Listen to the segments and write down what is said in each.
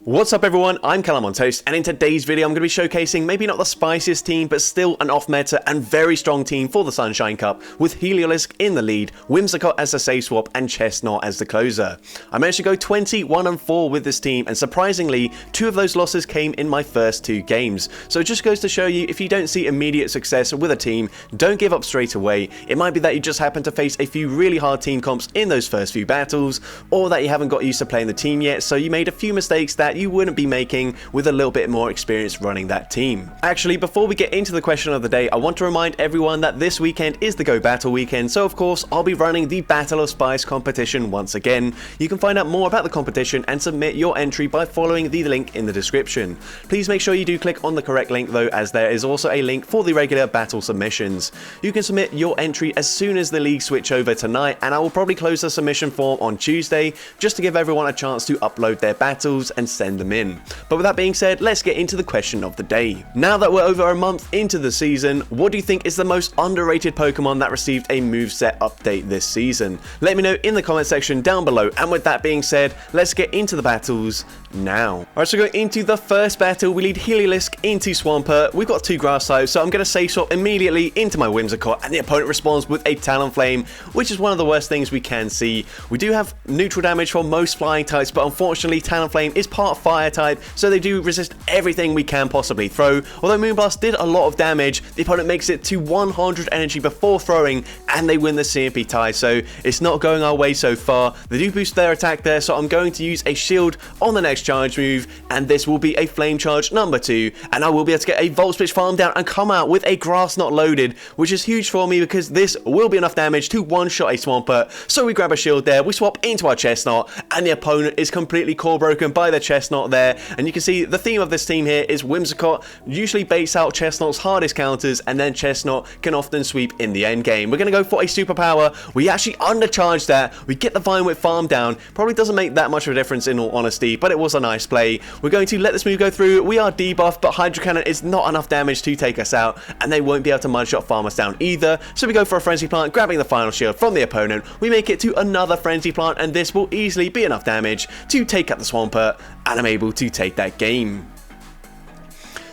What's up everyone, I'm CallumOnToast, and in today's video I'm going to be showcasing maybe not the spiciest team, but still an off-meta and very strong team for the Sunshine Cup, with Heliolisk in the lead, Whimsicott as the save swap, and Chestnut as the closer. I managed to go 21-4 with this team, and surprisingly, 2 of those losses came in my first 2 games. So it just goes to show you, if you don't see immediate success with a team, don't give up straight away. It might be that you just happen to face a few really hard team comps in those first few battles, or that you haven't got used to playing the team yet, so you made a few mistakes that you wouldn't be making with a little bit more experience running that team. Actually, before we get into the question of the day, I want to remind everyone that this weekend is the Go Battle weekend, so of course I'll be running the Battle of Spice competition once again. You can find out more about the competition and submit your entry by following the link in the description. Please make sure you do click on the correct link though, as there is also a link for the regular battle submissions. You can submit your entry as soon as the league switch over tonight, and I will probably close the submission form on Tuesday just to give everyone a chance to upload their battles and send them in. But with that being said, let's get into the question of the day. Now that we're over a month into the season, what do you think is the most underrated Pokemon that received a moveset update this season? Let me know in the comment section down below, and with that being said, let's get into the battles now. Alright, so going into the first battle, we lead Heliolisk into Swampert. We've got 2 grass types, so I'm going to save swap immediately into my Whimsicott, and the opponent responds with a Talonflame, which is one of the worst things we can see. We do have neutral damage for most flying types, but unfortunately Talonflame is part fire type, so they do resist everything we can possibly throw. Although Moonblast did a lot of damage, the opponent makes it to 100 energy before throwing, and they win the CMP tie, so it's not going our way so far. They do boost their attack there, so I'm going to use a shield on the next charge move, and this will be a flame charge number 2, and I will be able to get a Volt Switch farm down and come out with a grass knot loaded, which is huge for me because this will be enough damage to one-shot a Swampert. So we grab a shield there, we swap into our Chestnut, and the opponent is completely core broken by the Chestnut there. And you can see the theme of this team here is Whimsicott usually baits out Chestnut's hardest counters, and then Chestnut can often sweep in the end game. We're going to go for a superpower. We actually undercharge that. We get the Vine Whip farm down. Probably doesn't make that much of a difference in all honesty, but it was a nice play. We're going to let this move go through. We are debuffed, but Hydro Cannon is not enough damage to take us out, and they won't be able to mudshot farm us down either. So we go for a Frenzy Plant, grabbing the final shield from the opponent. We make it to another Frenzy Plant, and this will easily be enough damage to take out the Swampert, and I'm able to take that game.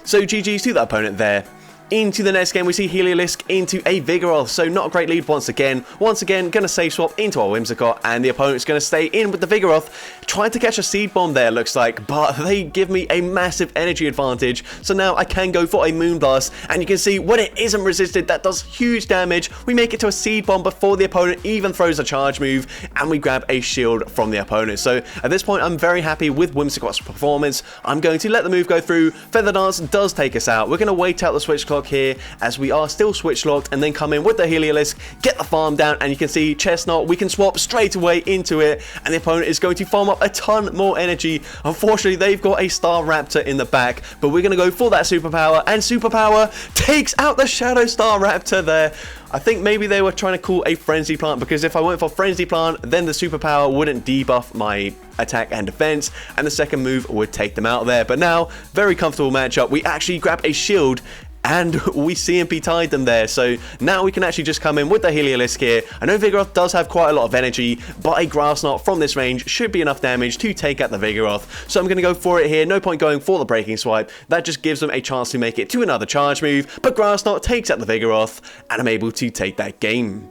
So GG's to the opponent there. Into the next game, we see Heliolisk into a Vigoroth, so not a great lead once again. Once again, going to save swap into our Whimsicott, and the opponent's going to stay in with the Vigoroth. Trying to catch a Seed Bomb there, looks like, but they give me a massive energy advantage, so now I can go for a Moonblast, and you can see when it isn't resisted, that does huge damage. We make it to a Seed Bomb before the opponent even throws a charge move, and we grab a shield from the opponent. So at this point, I'm very happy with Whimsicott's performance. I'm going to let the move go through. Feather Dance does take us out. We're going to wait out the switch clock here, as we are still switch locked, and then come in with the Heliolisk, get the farm down, and you can see Chestnut, we can swap straight away into it, and the opponent is going to farm up a ton more energy. Unfortunately, they've got a Star Raptor in the back, but we're going to go for that superpower, and superpower takes out the Shadow Star Raptor there. I think maybe they were trying to call a Frenzy Plant, because if I went for Frenzy Plant, then the superpower wouldn't debuff my attack and defense, and the second move would take them out there. But now, very comfortable matchup. We actually grab a shield, and we CMP tied them there, so now we can actually just come in with the Heliolisk here. I know Vigoroth does have quite a lot of energy, but a Grass Knot from this range should be enough damage to take out the Vigoroth, so I'm going to go for it here. No point going for the Breaking Swipe. That just gives them a chance to make it to another charge move, but Grass Knot takes out the Vigoroth, and I'm able to take that game.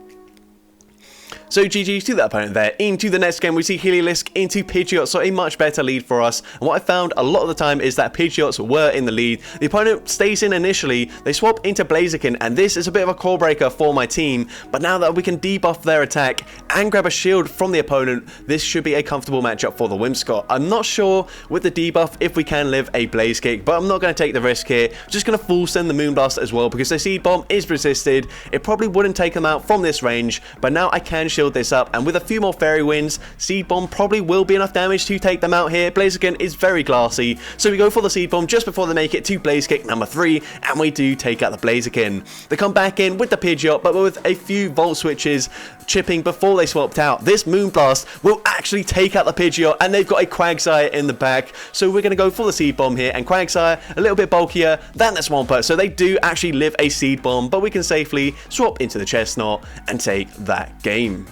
So GG's to that opponent there. Into the next game, we see Heliolisk into Pidgeot, so a much better lead for us. And what I found a lot of the time is that Pidgeots were in the lead. The opponent stays in initially, they swap into Blaziken, and this is a bit of a core breaker for my team. But now that we can debuff their attack and grab a shield from the opponent, this should be a comfortable matchup for the Whimsicott. I'm not sure with the debuff if we can live a Blaze Kick, but I'm not going to take the risk here. Just going to full send the Moonblast as well, because the Seed Bomb is resisted. It probably wouldn't take them out from this range, but now I can shield this up, and with a few more Fairy Winds, Seed Bomb probably will be enough damage to take them out here. Blaziken is very glassy, so we go for the Seed Bomb just before they make it to Blaze Kick number 3, and we do take out the Blaziken. They come back in with the Pidgeot, but with a few Volt Switches chipping before they swapped out, this Moonblast will actually take out the Pidgeot, and they've got a Quagsire in the back, so we're going to go for the Seed Bomb here, and Quagsire a little bit bulkier than the Swampert, so they do actually live a Seed Bomb, but we can safely swap into the Chestnut and take that game.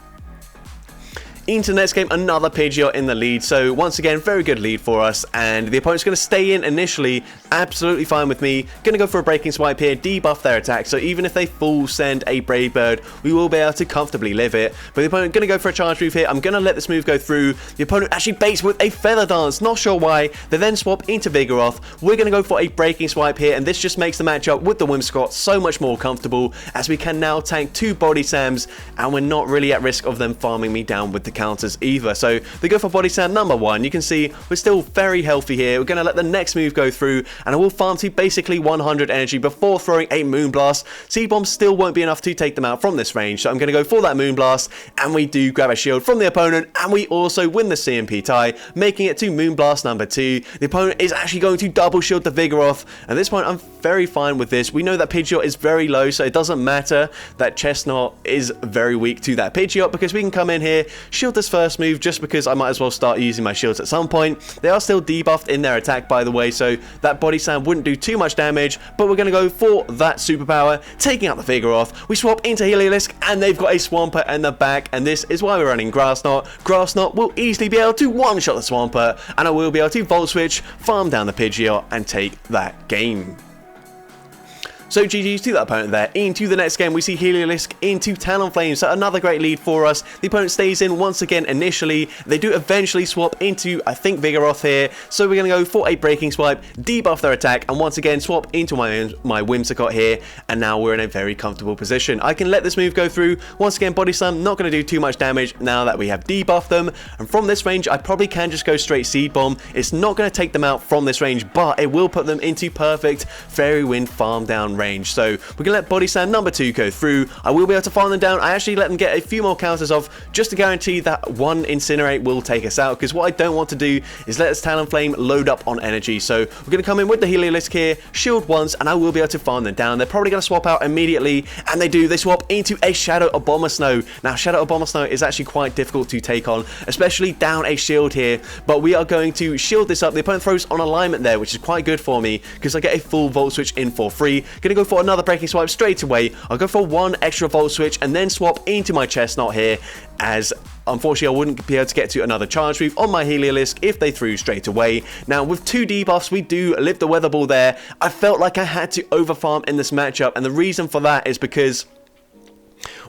Into the next game, another Pidgeot in the lead, so once again, very good lead for us, and the opponent's going to stay in initially, absolutely fine with me. Going to go for a Breaking Swipe here, debuff their attack, so even if they full send a Brave Bird, we will be able to comfortably live it. But the opponent going to go for a charge move here. I'm going to let this move go through. The opponent actually baits with a Feather Dance, not sure why. They then swap into Vigoroth. We're going to go for a Breaking Swipe here, and this just makes the matchup with the Whimsicott so much more comfortable, as we can now tank 2 Body Slams, and we're not really at risk of them farming me down with the counters either. So they go for Body Slam number 1. You can see we're still very healthy here. We're going to let the next move go through, and I will farm to basically 100 energy before throwing a Moonblast. Seed Bomb still won't be enough to take them out from this range, so I'm going to go for that Moonblast, and we do grab a shield from the opponent, and we also win the CMP tie, making it to Moonblast number 2. The opponent is actually going to double shield the Vigoroth. At this point, I'm very fine with this. We know that Pidgeot is very low, so it doesn't matter that Chestnut is very weak to that Pidgeot, because we can come in here, shield this first move, just because I might as well start using my shields at some point. They are still debuffed in their attack, by the way, so that Body Slam wouldn't do too much damage, but we're going to go for that superpower, taking out the Vigoroth. We swap into Heliolisk, and they've got a Swampert in the back, and this is why we're running Grass Knot. Grass Knot will easily be able to one-shot the Swampert, and I will be able to Volt Switch, farm down the Pidgeot, and take that game. So GG's to that opponent there. Into the next game, we see Heliolisk into Talonflame, so another great lead for us. The opponent stays in once again initially. They do eventually swap into, I think, Vigoroth here, so we're going to go for a Breaking Swipe, debuff their attack, and once again swap into my Whimsicott here, and now we're in a very comfortable position. I can let this move go through. Once again, Body Slam, not going to do too much damage now that we have debuffed them, and from this range, I probably can just go straight Seed Bomb. It's not going to take them out from this range, but it will put them into perfect Fairy Wind farm down range. So we're gonna let Body Slam number 2 go through. I will be able to farm them down. I actually let them get a few more counters off, just to guarantee that one Incinerate will take us out, because what I don't want to do is let this Talonflame load up on energy. So we're gonna come in with the Heliolisk here, shield once, and I will be able to farm them down. They're probably gonna swap out immediately, and they do. They swap into a Shadow Abomasnow. Now Shadow Abomasnow is actually quite difficult to take on, especially down a shield here, but we are going to shield this up. The opponent throws on alignment there, which is quite good for me, because I get a full Volt Switch in for free. Gonna go for another Breaking Swipe straight away. I'll go for one extra Volt Switch and then swap into my Chestnut here, as unfortunately I wouldn't be able to get to another charge move on my Heliolisk if they threw straight away. Now with 2 debuffs, we do live the Weather Ball there. I felt like I had to overfarm in this matchup, and the reason for that is because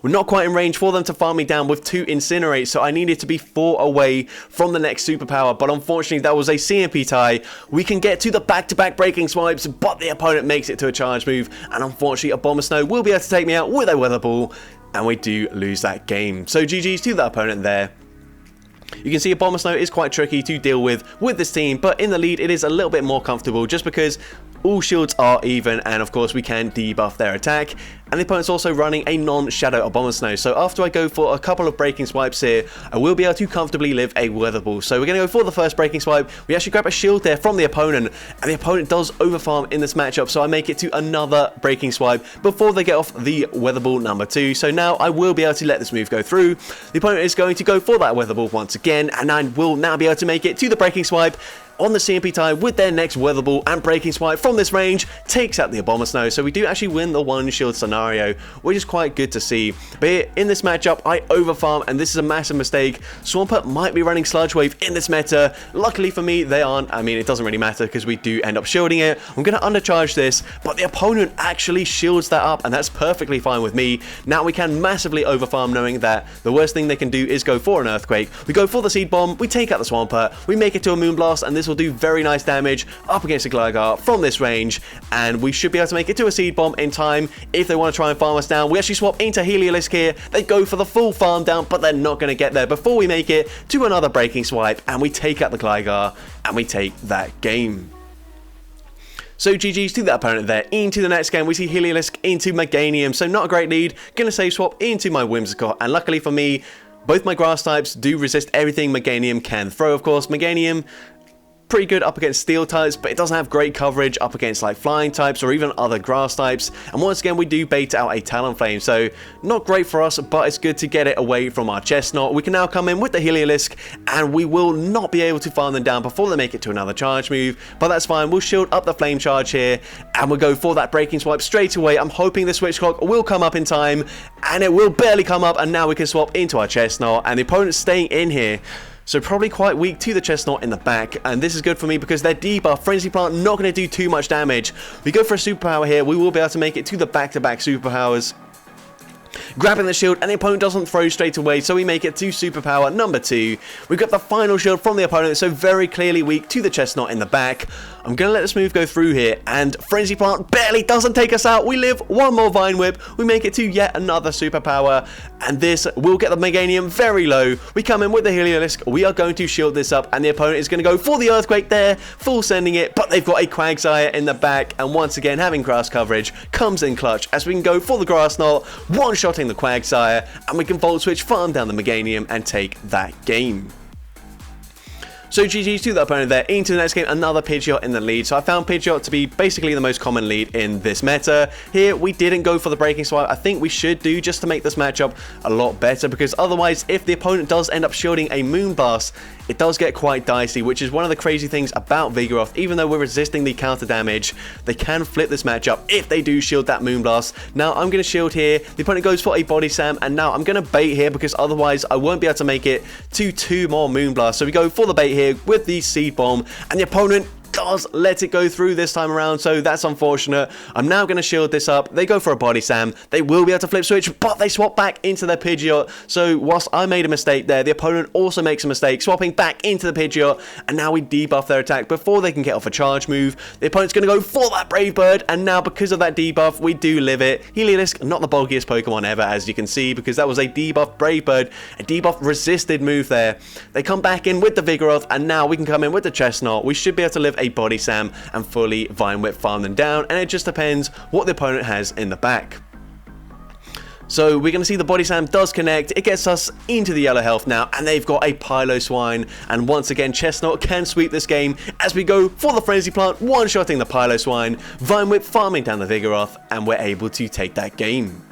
we're not quite in range for them to farm me down with 2 Incinerate, so I needed to be 4 away from the next superpower, but unfortunately that was a CMP tie. We can get to the back-to-back Breaking Swipes, but the opponent makes it to a charge move, and unfortunately Abomasnow will be able to take me out with a Weather Ball, and we do lose that game. So GG's to that opponent there. You can see Abomasnow is quite tricky to deal with this team, but in the lead it is a little bit more comfortable, just because all shields are even, and of course we can debuff their attack, and the opponent's also running a non-Shadow Abomasnow, so after I go for a couple of Breaking Swipes here, I will be able to comfortably live a Weather Ball. So we're going to go for the first Breaking Swipe. We actually grab a shield there from the opponent, and the opponent does overfarm in this matchup, so I make it to another Breaking Swipe before they get off the Weather Ball number 2, so now I will be able to let this move go through. The opponent is going to go for that Weather Ball once again, and I will now be able to make it to the Breaking Swipe on the CMP tie with their next Weather Ball, and Breaking Swipe from this range takes out the Abomasnow, so we do actually win the one shield scenario, which is quite good to see. But here, in this matchup, I overfarm, and this is a massive mistake. Swampert might be running Sludge Wave in this meta. Luckily for me, they aren't. I mean, it doesn't really matter because we do end up shielding it. I'm going to undercharge this, but the opponent actually shields that up, and that's perfectly fine with me. Now we can massively overfarm, knowing that the worst thing they can do is go for an Earthquake. We go for the Seed Bomb, we take out the Swampert, we make it to a Moonblast, and this will do very nice damage up against the Gligar from this range, and we should be able to make it to a Seed Bomb in time if they want to try and farm us down. We actually swap into Heliolisk here. They go for the full farm down, but they're not going to get there before we make it to another Breaking Swipe, and we take out the Gligar, and we take that game. So GG's to that opponent there. Into the next game, we see Heliolisk into Meganium, so not a great lead. Gonna save swap into my Whimsicott, and luckily for me, both my grass types do resist everything Meganium can throw. Of course, Meganium pretty good up against steel types, but it doesn't have great coverage up against like flying types or even other grass types. And once again, we do bait out a Talonflame, so not great for us, but it's good to get it away from our Chestnut. We can now come in with the Heliolisk, and we will not be able to farm them down before they make it to another charge move, but that's fine. We'll shield up the flame charge here, and we'll go for that breaking swipe straight away. I'm hoping the switch clock will come up in time, and it will barely come up, and now we can swap into our Chestnut, and the opponent's staying in here. So probably quite weak to the Chestnut in the back, and this is good for me because their debuff, Frenzy Plant, not going to do too much damage. We go for a superpower here, we will be able to make it to the back-to-back superpowers. Grabbing the shield, and the opponent doesn't throw straight away, so we make it to superpower number 2. We've got the final shield from the opponent, so very clearly weak to the Chestnut in the back. I'm going to let this move go through here, and Frenzy Plant barely doesn't take us out. We live one more Vine Whip, we make it to yet another superpower, and this will get the Meganium very low. We come in with the Heliolisk, we are going to shield this up, and the opponent is going to go for the Earthquake there, full sending it, but they've got a Quagsire in the back, and once again having grass coverage comes in clutch as we can go for the Grass Knot, one-shotting the Quagsire, and we can Volt Switch, farm down the Meganium, and take that game. So GG's to the opponent there. Into the next game, another Pidgeot in the lead. So I found Pidgeot to be basically the most common lead in this meta. Here, we didn't go for the breaking swipe. I think we should do just to make this matchup a lot better, because otherwise, if the opponent does end up shielding a Moonblast, it does get quite dicey, which is one of the crazy things about Vigoroth. Even though we're resisting the counter damage, they can flip this matchup if they do shield that Moonblast. Now, I'm going to shield here. The opponent goes for a Body Slam, and now I'm going to bait here because otherwise I won't be able to make it to 2 more Moonblasts. So we go for the bait here with the Seed Bomb, and the opponent does let it go through this time around, so that's unfortunate. I'm now going to shield this up. They go for a Body Slam. They will be able to flip switch, but they swap back into their Pidgeot. So whilst I made a mistake there, the opponent also makes a mistake, swapping back into the Pidgeot, and now we debuff their attack before they can get off a charge move. The opponent's going to go for that Brave Bird, and now because of that debuff, we do live it. Heliolisk, not the bulkiest Pokemon ever, as you can see, because that was a debuff Brave Bird, a debuff resisted move there. They come back in with the Vigoroth, and now we can come in with the Chestnut. We should be able to live a Body Slam and fully Vine Whip farm them down, and it just depends what the opponent has in the back. So we're going to see the Body Slam does connect. It gets us into the yellow health now, and they've got a Piloswine. And once again, Chestnut can sweep this game as we go for the Frenzy Plant, one-shotting the Piloswine, Vine Whip farming down the Vigoroth, and we're able to take that game.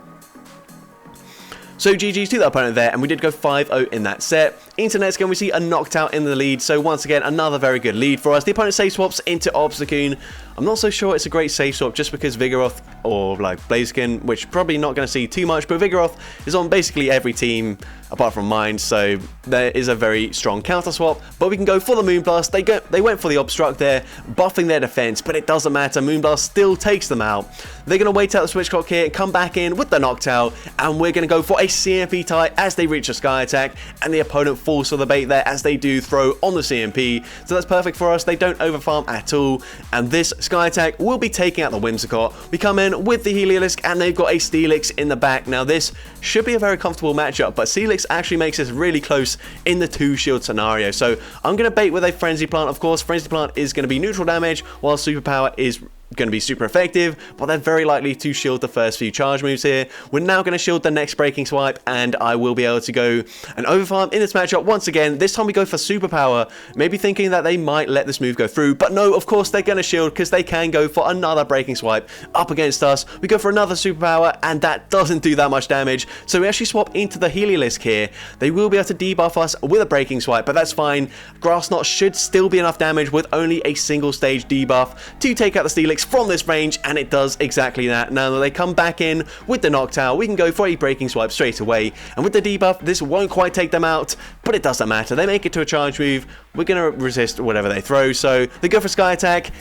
So GG's to the opponent there, and we did go 5-0 in that set. Into next game, we see a Noctowl in the lead, so once again, another very good lead for us. The opponent safe swaps into Obstacoon. I'm not so sure it's a great safe swap just because Vigoroth or like Blaziken, which probably not going to see too much, but Vigoroth is on basically every team apart from mine, so there is a very strong counter swap. But we can go for the Moonblast. They went for the Obstruct there, buffing their defense, but it doesn't matter. Moonblast still takes them out. They're going to wait out the switch clock here, come back in with the Noctowl, and we're going to go for a CMP tie as they reach a Sky Attack, and the opponent falls for the bait there as they do throw on the CMP. So that's perfect for us. They don't overfarm at all, and this Sky Attack will be taking out the Whimsicott. We come in with the Heliolisk, and they've got a Steelix in the back. Now this should be a very comfortable matchup, but Steelix actually makes this really close in the 2-shield scenario. So I'm going to bait with a Frenzy Plant. Of course, Frenzy Plant is going to be neutral damage, while Superpower is going to be super effective, but they're very likely to shield the first few charge moves here. We're now going to shield the next breaking swipe, and I will be able to go and overfarm in this matchup once again. This time we go for Superpower, maybe thinking that they might let this move go through, but no, of course they're going to shield because they can go for another breaking swipe up against us. We go for another Superpower, and that doesn't do that much damage, so we actually swap into the Heliolisk here. They will be able to debuff us with a breaking swipe, but that's fine. Grass Knot should still be enough damage with only a single stage debuff to take out the Steelix from this range, and it does exactly that. Now that they come back in with the Noctowl, we can go for a breaking swipe straight away, and with the debuff this won't quite take them out, but it doesn't matter. They make it to a charge move. We're going to resist whatever they throw, so they go for Sky Attack.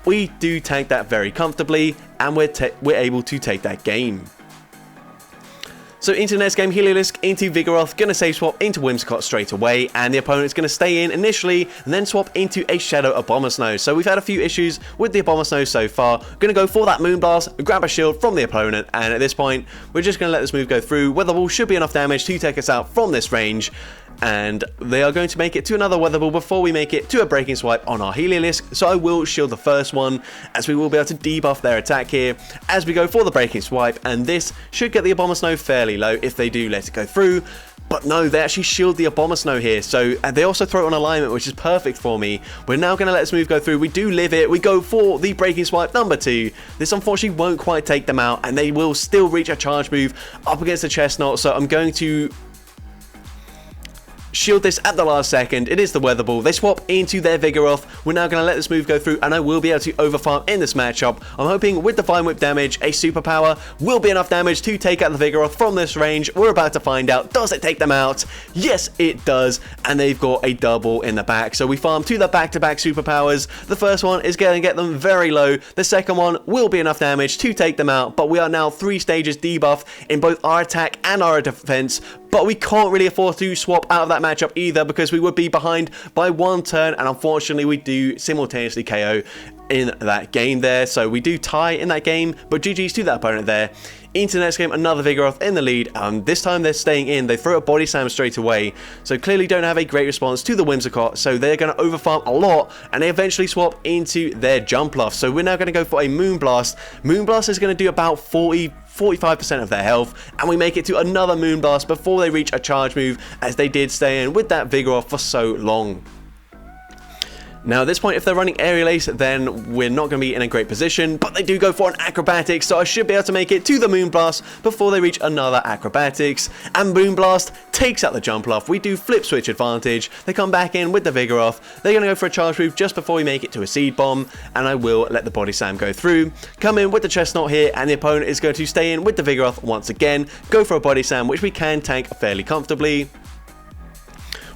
We do tank that very comfortably, and we're able to take that game. So into the next game, Heliolisk into Vigoroth, going to save swap into Whimsicott straight away, and the opponent's going to stay in initially and then swap into a Shadow Abomasnow. So we've had a few issues with the Abomasnow so far. Going to go for that Moonblast, grab a shield from the opponent, and at this point, we're just going to let this move go through. Weather Ball should be enough damage to take us out from this range, and they are going to make it to another Weather Ball before we make it to a breaking swipe on our Heliolisk, so I will shield the first one as we will be able to debuff their attack here as we go for the breaking swipe, and this should get the Abomasnow fairly low if they do let it go through. But no, they actually shield the Abomasnow here, so they also throw it on alignment, which is perfect for me. We're now going to let this move go through. We do live it. We go for the Breaking Swipe number 2. This unfortunately won't quite take them out, and they will still reach a charge move up against the Chestnut, so I'm going to shield this at the last second. It is the Weather Ball. They swap into their Vigoroth. We're now going to let this move go through, and I will be able to overfarm in this matchup. I'm hoping with Divine Whip damage, a superpower will be enough damage to take out the Vigoroth from this range. We're about to find out. Does it take them out? Yes, it does, and they've got a double in the back. So we farm to the back-to-back superpowers. The first one is going to get them very low. The second one will be enough damage to take them out, but we are now 3 stages debuffed in both our attack and our defense. But we can't really afford to swap out of that matchup either, because we would be behind by 1 turn, and unfortunately we do simultaneously KO in that game there. So we do tie in that game, but GG's to that opponent there. Into the next game, another Vigoroth in the lead. This time they're staying in. They throw a Body Slam straight away, so clearly don't have a great response to the Whimsicott, so they're going to overfarm a lot, and they eventually swap into their Jumpluff. So we're now going to go for a Moonblast. Moonblast is going to do about 45% of their health, and we make it to another Moonblast before they reach a charge move, as they did stay in with that Vigoroth for so long. Now at this point, if they're running Heliolisk, then we're not going to be in a great position, but they do go for an Acrobatics, so I should be able to make it to the Moonblast before they reach another Acrobatics, and Moonblast takes out the Jumpluff. We do flip switch advantage. They come back in with the Vigoroth. They're going to go for a charge move just before we make it to a Seed Bomb, and I will let the Body Slam go through. Come in with the Chestnut here, and the opponent is going to stay in with the Vigoroth once again, go for a Body Slam, which we can tank fairly comfortably.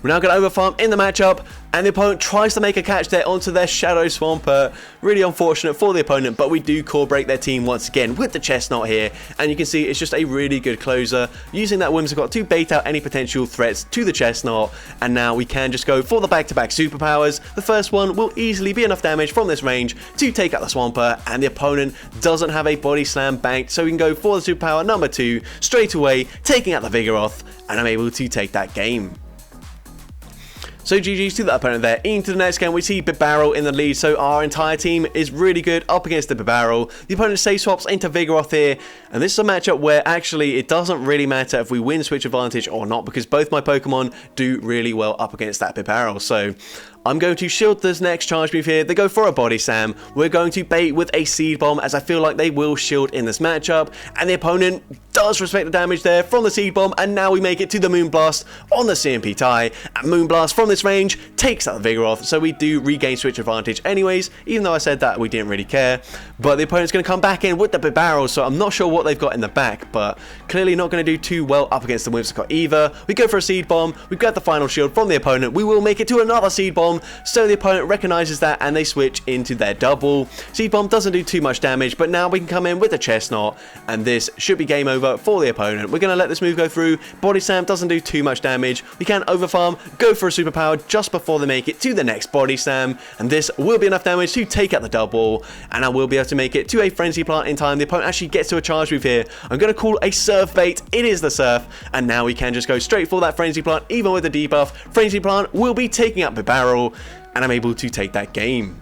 We're now going to overfarm in the matchup, and the opponent tries to make a catch there onto their Shadow Swampert. Really unfortunate for the opponent, but we do core break their team once again with the Chestnut here, and you can see it's just a really good closer, using that Whimsicott to bait out any potential threats to the Chestnut, and now we can just go for the back-to-back superpowers. The first one will easily be enough damage from this range to take out the Swampert, and the opponent doesn't have a Body Slam banked, so we can go for the superpower number 2 straight away, taking out the Vigoroth, and I'm able to take that game. So GG's to that opponent there. Into the next game, we see Bibarel in the lead, so our entire team is really good up against the Bibarel. The opponent safe swaps into Vigoroth here, and this is a matchup where actually it doesn't really matter if we win switch advantage or not, because both my Pokemon do really well up against that Bibarel. So I'm going to shield this next charge move here. They go for a Body Slam. We're going to bait with a Seed Bomb, as I feel like they will shield in this matchup, and the opponent does respect the damage there from the Seed Bomb, and now we make it to the Moonblast on the CMP tie, and Moonblast from this range takes out the Vigoroth, so we do regain switch advantage anyways, even though I said that we didn't really care. But the opponent's going to come back in with the Bibarel, so I'm not sure what they've got in the back, but clearly not going to do too well up against the Whimsicott either. We go for a Seed Bomb, we grab the final shield from the opponent, we will make it to another Seed Bomb, so the opponent recognizes that and they switch into their double. Seed Bomb doesn't do too much damage, but now we can come in with the Chestnut, and this should be game over for the opponent. We're going to let this move go through. Body Slam doesn't do too much damage. We can overfarm, go for a superpower just before they make it to the next Body Slam, and this will be enough damage to take out the double, and I will be able to make it to a Frenzy Plant in time. The opponent actually gets to a charge move here. I'm going to call a Surf Bait. It is the Surf, and now we can just go straight for that Frenzy Plant, even with the debuff. Frenzy Plant will be taking out Bibarel, and I'm able to take that game.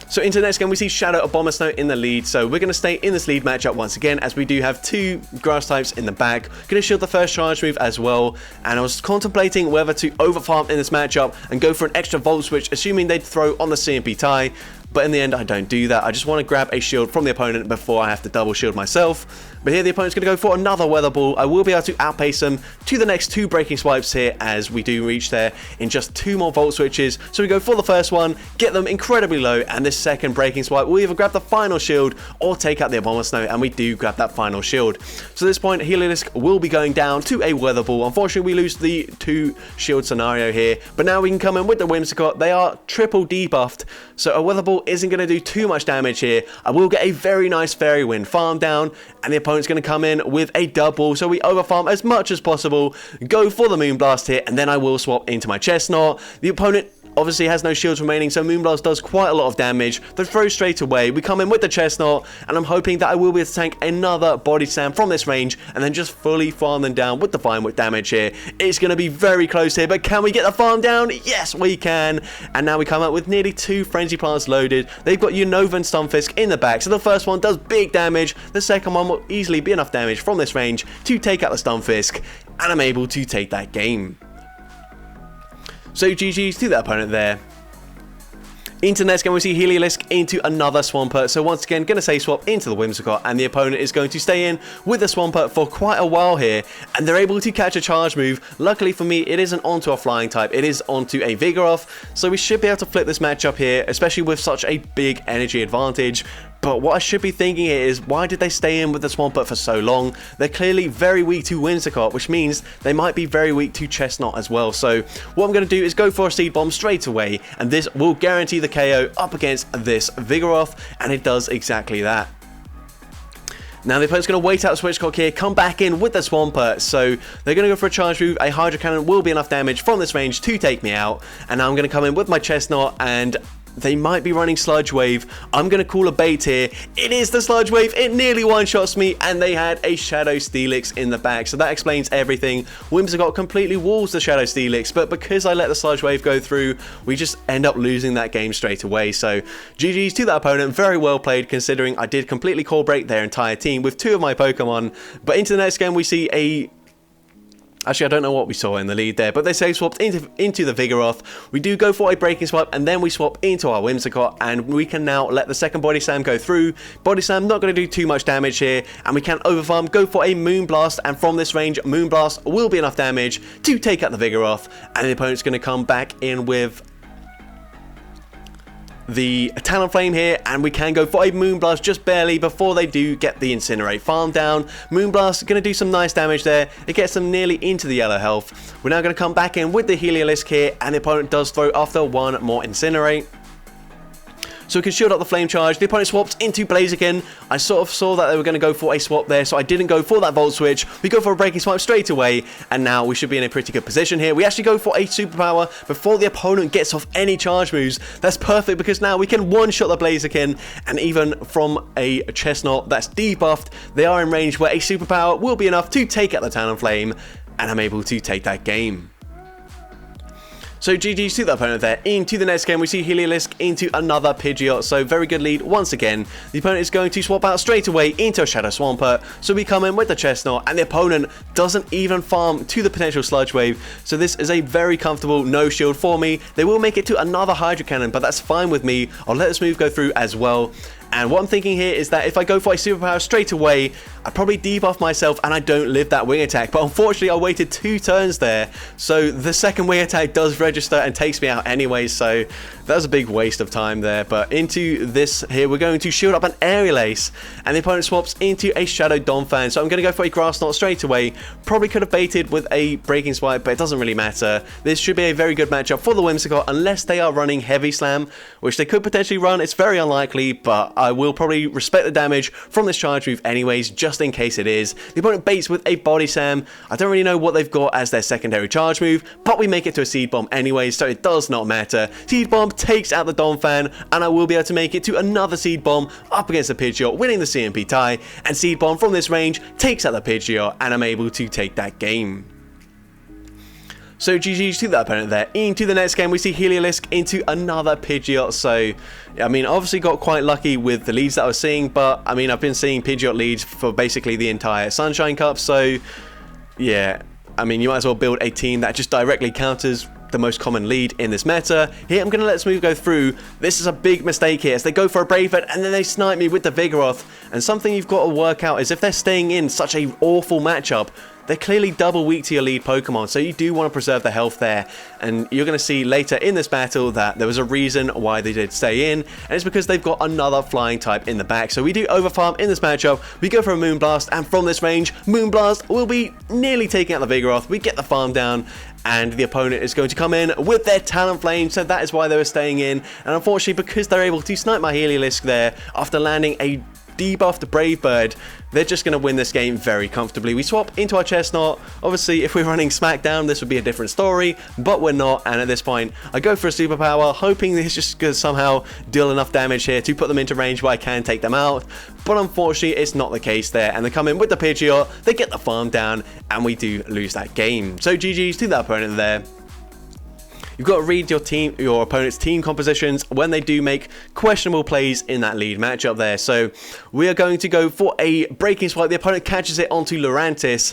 So into the next game, we see Shadow Abomasnow in the lead, so we're going to stay in this lead matchup once again, as we do have 2 grass types in the back. Going to shield the first charge move as well, and I was contemplating whether to overfarm in this matchup and go for an extra Volt Switch, assuming they'd throw on the CMP tie. But in the end, I don't do that. I just want to grab a shield from the opponent before I have to double shield myself. But here the opponent's going to go for another Weather Ball. I will be able to outpace them to the next 2 Breaking Swipes here, as we do reach there in just 2 more Volt Switches. So we go for the first one, get them incredibly low, and this second Breaking Swipe will either grab the final shield or take out the Abomasnow, and we do grab that final shield. So at this point, Heliolisk will be going down to a Weather Ball. Unfortunately, we lose the 2 shield scenario here, but now we can come in with the Whimsicott. They are triple debuffed, so a Weather Ball isn't going to do too much damage here. I will get a very nice Fairy Wind farm down, and the opponent's going to come in with a double, so we overfarm as much as possible, go for the Moonblast here, and then I will swap into my Chestnut. The opponent obviously has no shields remaining, so Moonblast does quite a lot of damage. They throw straight away. We come in with the Chestnut, and I'm hoping that I will be able to tank another Body Slam from this range, and then just fully farm them down with the Vine Whip damage here. It's going to be very close here, but can we get the farm down? Yes, we can. And now we come out with nearly 2 Frenzy Plants loaded. They've got Unova and Stunfisk in the back, so the first one does big damage. The second one will easily be enough damage from this range to take out the Stunfisk, and I'm able to take that game. So GG's to that opponent there. Into the next game, we see Heliolisk into another Swampert. So once again, going to say swap into the Whimsicott, and the opponent is going to stay in with the Swampert for quite a while here, and they're able to catch a charge move. Luckily for me, it isn't onto a flying type, it is onto a Vigoroth, so we should be able to flip this matchup here, especially with such a big energy advantage. But what I should be thinking here is, why did they stay in with the Swampert for so long? They're clearly very weak to Whimsicott, which means they might be very weak to Chestnut as well. So what I'm going to do is go for a Seed Bomb straight away, and this will guarantee the KO up against this Vigoroth, and it does exactly that. Now the opponent's going to wait out Switchcock here, come back in with the Swampert, so they're going to go for a charge move. A Hydro Cannon will be enough damage from this range to take me out, and now I'm going to come in with my Chestnut, and they might be running Sludge Wave. I'm going to call a bait here. It is the Sludge Wave. It nearly one-shots me, and they had a Shadow Steelix in the back, so that explains everything. Whimsicott completely walls the Shadow Steelix, but because I let the Sludge Wave go through, we just end up losing that game straight away. So GG's to that opponent. Very well played, considering I did completely call break their entire team with 2 of my Pokemon. But into the next game, we see a... Actually, I don't know what we saw in the lead there, but they say swapped into the Vigoroth. We do go for a Breaking Swipe, and then we swap into our Whimsicott, and we can now let the second Body Slam go through. Body Slam not going to do too much damage here, and we can overfarm, go for a Moonblast, and from this range, Moonblast will be enough damage to take out the Vigoroth, and the opponent's going to come back in with the Talonflame here, and we can go for a Moonblast just barely before they do get the Incinerate farm down. Moonblast going to do some nice damage there. It gets them nearly into the yellow health. We're now going to come back in with the Heliolisk here, and the opponent does throw after 1 more Incinerate. So we can shield up the Flame Charge. The opponent swaps into Blaziken. I sort of saw that they were going to go for a swap there, so I didn't go for that Volt Switch. We go for a Breaking Swipe straight away, and now we should be in a pretty good position here. We actually go for a Superpower before the opponent gets off any charge moves. That's perfect, because now we can one-shot the Blaziken, and even from a Chestnut that's debuffed, they are in range where a Superpower will be enough to take out the Talonflame, and I'm able to take that game. So GG's to the opponent there. Into the next game, we see Heliolisk into another Pidgeot. So very good lead once again. The opponent is going to swap out straight away into a Shadow Swampert. So we come in with the Chestnut, and the opponent doesn't even farm to the potential Sludge Wave. So this is a very comfortable no shield for me. They will make it to another Hydro Cannon, but that's fine with me. I'll let this move go through as well. And what I'm thinking here is that if I go for a Superpower straight away, I probably debuff myself and I don't live that Wing Attack. But unfortunately, I waited 2 turns there. So the second Wing Attack does register and takes me out anyway. So that was a big waste of time there. But into this here, we're going to shield up an Aerial Ace. And the opponent swaps into a Shadow Donphan. So I'm going to go for a Grass Knot straight away. Probably could have baited with a Breaking Swipe, but it doesn't really matter. This should be a very good matchup for the Whimsicott, unless they are running Heavy Slam, which they could potentially run. It's very unlikely, but I will probably respect the damage from this charge move anyways, just in case it is. The opponent baits with a Body Slam. I don't really know what they've got as their secondary charge move, but we make it to a Seed Bomb anyways, so it does not matter. Seed Bomb takes out the Donphan, and I will be able to make it to another Seed Bomb up against the Pidgeot, winning the CMP tie, and Seed Bomb from this range takes out the Pidgeot, and I'm able to take that game. So GG's to that opponent there. Into the next game, we see Heliolisk into another Pidgeot. So, I mean, obviously got quite lucky with the leads that I was seeing, but, I mean, I've been seeing Pidgeot leads for basically the entire Sunshine Cup, so, yeah. I mean, you might as well build a team that just directly counters the most common lead in this meta. Here, I'm going to let this move go through. This is a big mistake here, as they go for a Brave Bird, and then they snipe me with the Vigoroth. And something you've got to work out is if they're staying in such a awful matchup, they're clearly double weak to your lead Pokemon, so you do want to preserve the health there. And you're going to see later in this battle that there was a reason why they did stay in, and it's because they've got another flying type in the back. So we do overfarm in this matchup. We go for a Moonblast, and from this range, Moonblast will be nearly taking out the Vigoroth. We get the farm down, and the opponent is going to come in with their Talonflame, so that is why they were staying in. And unfortunately, because they're able to snipe my Heliolisk there after landing a debuffed Brave Bird, they're just going to win this game very comfortably. We swap into our Chestnut. Obviously, if we're running SmackDown, this would be a different story, but we're not, and at this point, I go for a superpower, hoping this just going to somehow deal enough damage here to put them into range where I can take them out, but unfortunately, it's not the case there, and they come in with the Pidgeot, they get the farm down, and we do lose that game. So GG's to that opponent there. You've got to read your opponent's team compositions when they do make questionable plays in that lead matchup there. So we are going to go for a breaking swipe. The opponent catches it onto Lurantis.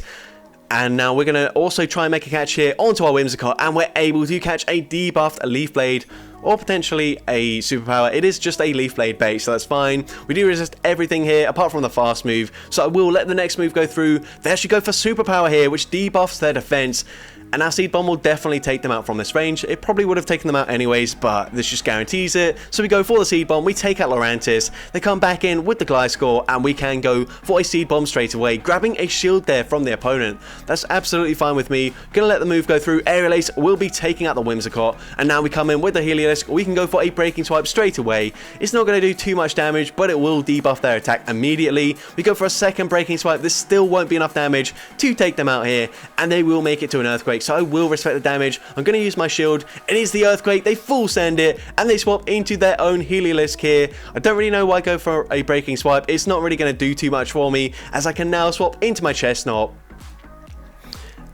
And now we're going to also try and make a catch here onto our Whimsicott. And we're able to catch a debuffed Leaf Blade or potentially a superpower. It is just a Leaf Blade bait, so that's fine. We do resist everything here apart from the fast move. So I will let the next move go through. They actually go for superpower here, which debuffs their defense. And our Seed Bomb will definitely take them out from this range. It probably would have taken them out anyways, but this just guarantees it. So we go for the Seed Bomb, we take out Lurantis, they come back in with the Gliscor, and we can go for a Seed Bomb straight away, grabbing a shield there from the opponent. That's absolutely fine with me. Gonna let the move go through. Aerial Ace will be taking out the Whimsicott, and now we come in with the Heliolisk. We can go for a Breaking Swipe straight away. It's not going to do too much damage, but it will debuff their attack immediately. We go for a second Breaking Swipe. This still won't be enough damage to take them out here, and they will make it to an Earthquake. So I will respect the damage. I'm going to use my shield. It is the Earthquake. They full send it, and they swap into their own Heliolisk here. I don't really know why I go for a Breaking Swipe. It's not really going to do too much for me, as I can now swap into my Chestnut.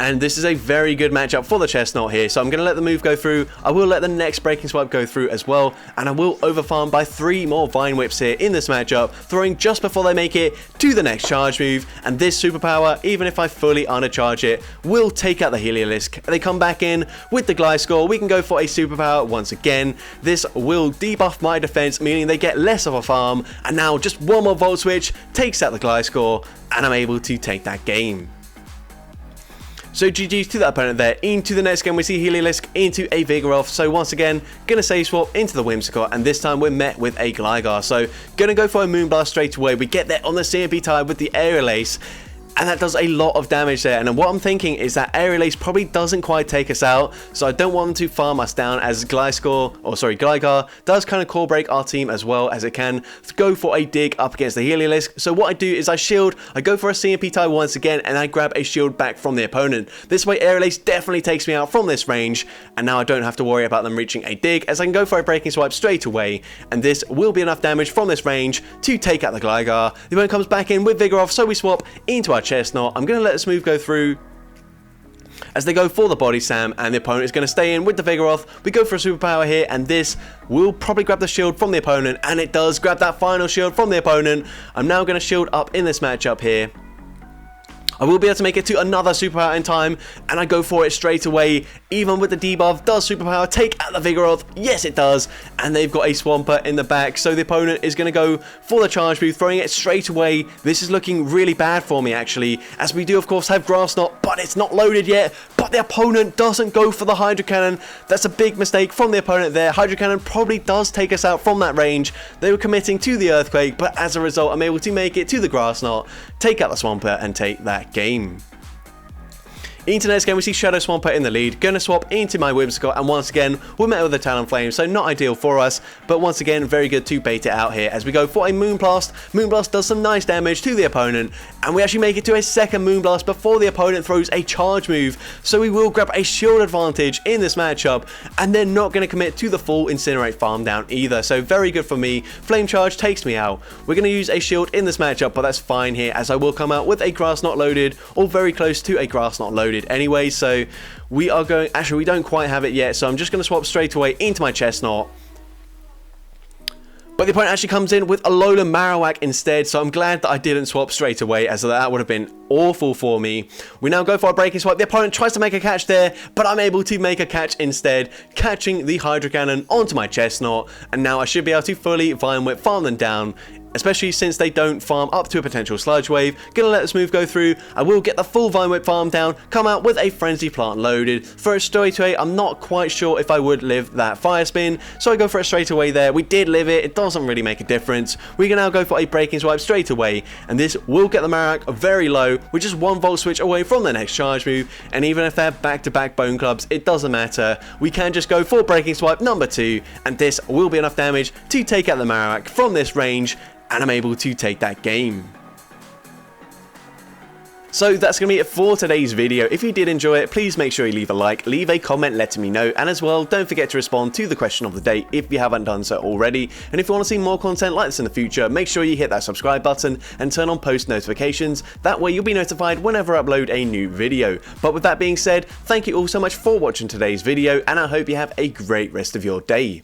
And this is a very good matchup for the Chestnut here, so I'm going to let the move go through. I will let the next Breaking Swipe go through as well, and I will overfarm by 3 more Vine Whips here in this matchup, throwing just before they make it to the next charge move. And this superpower, even if I fully undercharge it, will take out the Heliolisk. They come back in with the Gliscor. We can go for a superpower once again. This will debuff my defense, meaning they get less of a farm, and now just one more Volt Switch takes out the Gliscor, and I'm able to take that game. So GG's to that opponent there. Into the next game, we see Heliolisk into a Vigoroth. So once again, gonna save swap into the Whimsicott, and this time we're met with a Gligar. So gonna go for a Moonblast straight away. We get there on the CMP tie with the Aerial Ace, and that does a lot of damage there. And what I'm thinking is that Aerial Ace probably doesn't quite take us out, so I don't want them to farm us down, as Gligar does kind of core break our team as well, as it can go for a dig up against the Heliolisk. So what I do is I shield, I go for a CMP tie once again, and I grab a shield back from the opponent. This way Aerial Ace definitely takes me out from this range, and now I don't have to worry about them reaching a dig, as I can go for a Breaking Swipe straight away, and this will be enough damage from this range to take out the Gligar. The opponent comes back in with Vigoroth, so we swap into our Chestnut. I'm going to let this move go through as they go for the Body Slam, and the opponent is going to stay in with the Vigoroth. We go for a superpower here, and this will probably grab the shield from the opponent, and it does grab that final shield from the opponent. I'm now going to shield up in this matchup here. I will be able to make it to another superpower in time, and I go for it straight away. Even with the debuff, does superpower take out the Vigoroth? Yes, it does. And they've got a Swampert in the back, so the opponent is going to go for the charge move, throwing it straight away. This is looking really bad for me, actually, as we do, of course, have Grass Knot, but it's not loaded yet. But the opponent doesn't go for the Hydro Cannon. That's a big mistake from the opponent there. Hydro Cannon probably does take us out from that range. They were committing to the Earthquake, but as a result, I'm able to make it to the Grass Knot, take out the Swampert, and take that game. Into the next game, we see Shadow Swampert in the lead. Gonna swap into my Whimsicott, and once again, we're met with a Talonflame, so not ideal for us, but once again, very good to bait it out here as we go for a Moonblast. Moonblast does some nice damage to the opponent, and we actually make it to a second Moonblast before the opponent throws a charge move, so we will grab a shield advantage in this matchup, and they're not going to commit to the full Incinerate farm down either, so very good for me. Flame Charge takes me out. We're going to use a shield in this matchup, but that's fine here, as I will come out with a Grass Knot loaded, or very close to a Grass Knot loaded anyway. So we are going, actually we don't quite have it yet, so I'm just going to swap straight away into my Chestnut. But the opponent actually comes in with a Alolan Marowak instead, so I'm glad that I didn't swap straight away, as that would have been awful for me. We now go for a Breaking Swipe. The opponent tries to make a catch there, but I'm able to make a catch instead, catching the Hydro Cannon onto my Chestnut, and now I should be able to fully Vine Whip farm them down, especially since they don't farm up to a potential Sludge Wave. Gonna let this move go through. I will get the full Vine Whip farm down, come out with a Frenzy Plant loaded. For a straight away, I'm not quite sure if I would live that Fire Spin, so I go for it straight away there. We did live it. It doesn't really make a difference. We can now go for a Breaking Swipe straight away, and this will get the Marowak very low. We're just one Volt Switch away from the next charge move, and even if they're back-to-back Bone Clubs, it doesn't matter. We can just go for Breaking Swipe number 2, and this will be enough damage to take out the Marowak from this range. and I'm able to take that game. So that's going to be it for today's video. If you did enjoy it, please make sure you leave a like, leave a comment letting me know, and as well, don't forget to respond to the question of the day if you haven't done so already. And if you want to see more content like this in the future, make sure you hit that subscribe button and turn on post notifications. That way you'll be notified whenever I upload a new video. But with that being said, thank you all so much for watching today's video, and I hope you have a great rest of your day.